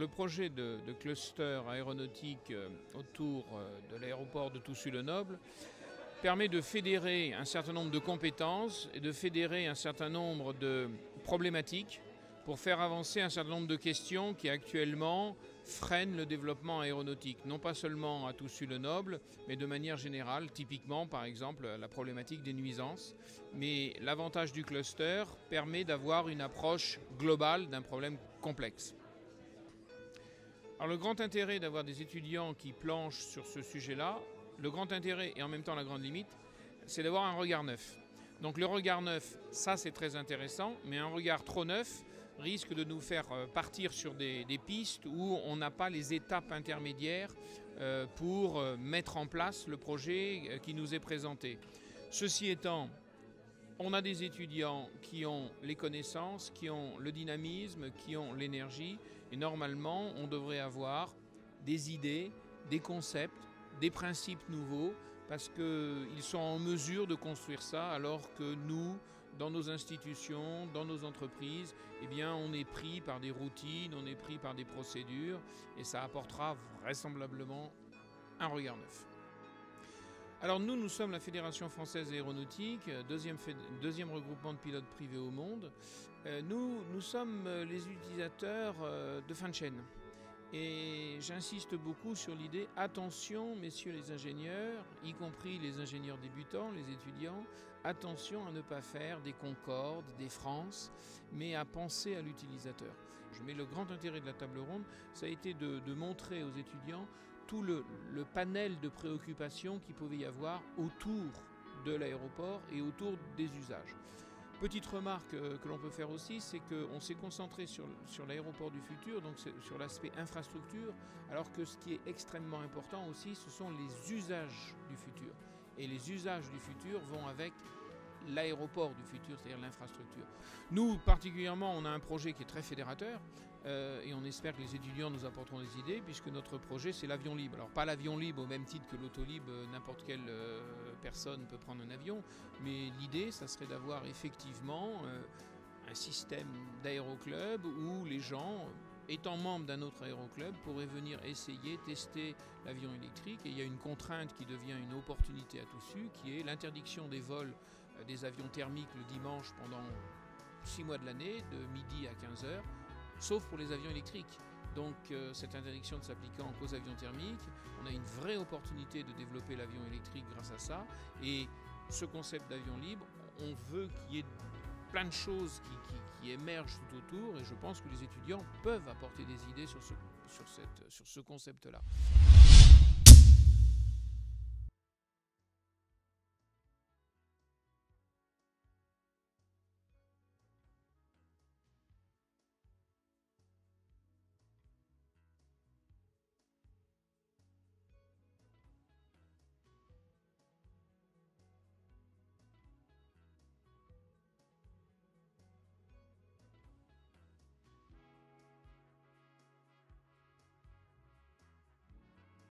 le projet de cluster aéronautique autour de l'aéroport de Toussus-le-Noble permet de fédérer un certain nombre de compétences et de fédérer un certain nombre de problématiques pour faire avancer un certain nombre de questions qui actuellement freinent le développement aéronautique, non pas seulement à Toussus-le-Noble, mais de manière générale, typiquement par exemple la problématique des nuisances. Mais l'avantage du cluster permet d'avoir une approche globale d'un problème complexe. Alors le grand intérêt d'avoir des étudiants qui planchent sur ce sujet-là, le grand intérêt et en même temps la grande limite, c'est d'avoir un regard neuf. Donc le regard neuf, ça c'est très intéressant, mais un regard trop neuf risque de nous faire partir sur des pistes où on n'a pas les étapes intermédiaires pour mettre en place le projet qui nous est présenté. Ceci étant, on a des étudiants qui ont les connaissances, qui ont le dynamisme, qui ont l'énergie, et normalement on devrait avoir des idées, des concepts, des principes nouveaux, parce qu'ils sont en mesure de construire ça, alors que nous, dans nos institutions, dans nos entreprises, eh bien, on est pris par des routines, on est pris par des procédures, et ça apportera vraisemblablement un regard neuf. Alors nous sommes la Fédération Française Aéronautique, deuxième regroupement de pilotes privés au monde. Nous sommes les utilisateurs de fin de chaîne. Et j'insiste beaucoup sur l'idée, attention messieurs les ingénieurs, y compris les ingénieurs débutants, les étudiants, attention à ne pas faire des Concorde, des France, mais à penser à l'utilisateur. Mais le grand intérêt de la table ronde, ça a été de montrer aux étudiants tout le panel de préoccupations qu'il pouvait y avoir autour de l'aéroport et autour des usages. Petite remarque que l'on peut faire aussi, c'est qu'on s'est concentré sur l'aéroport du futur, donc sur l'aspect infrastructure, alors que ce qui est extrêmement important aussi, ce sont les usages du futur. Et les usages du futur vont avec l'aéroport du futur, c'est-à-dire l'infrastructure. Nous, particulièrement, on a un projet qui est très fédérateur, et on espère que les étudiants nous apporteront des idées, puisque notre projet, c'est l'avion libre. Alors, pas l'avion libre au même titre que l'auto-libre, n'importe quelle personne peut prendre un avion, mais l'idée, ça serait d'avoir effectivement un système d'aéroclub où les gens, étant membres d'un autre aéroclub, pourraient venir essayer, tester l'avion électrique. Et il y a une contrainte qui devient une opportunité à Toussus, qui est l'interdiction des vols des avions thermiques le dimanche pendant 6 mois de l'année, de midi à 15h, sauf pour les avions électriques. Donc cette interdiction ne s'appliquant qu'aux avions thermiques, on a une vraie opportunité de développer l'avion électrique grâce à ça. Et ce concept d'avion libre, on veut qu'il y ait plein de choses qui émergent tout autour, et je pense que les étudiants peuvent apporter des idées sur ce concept-là.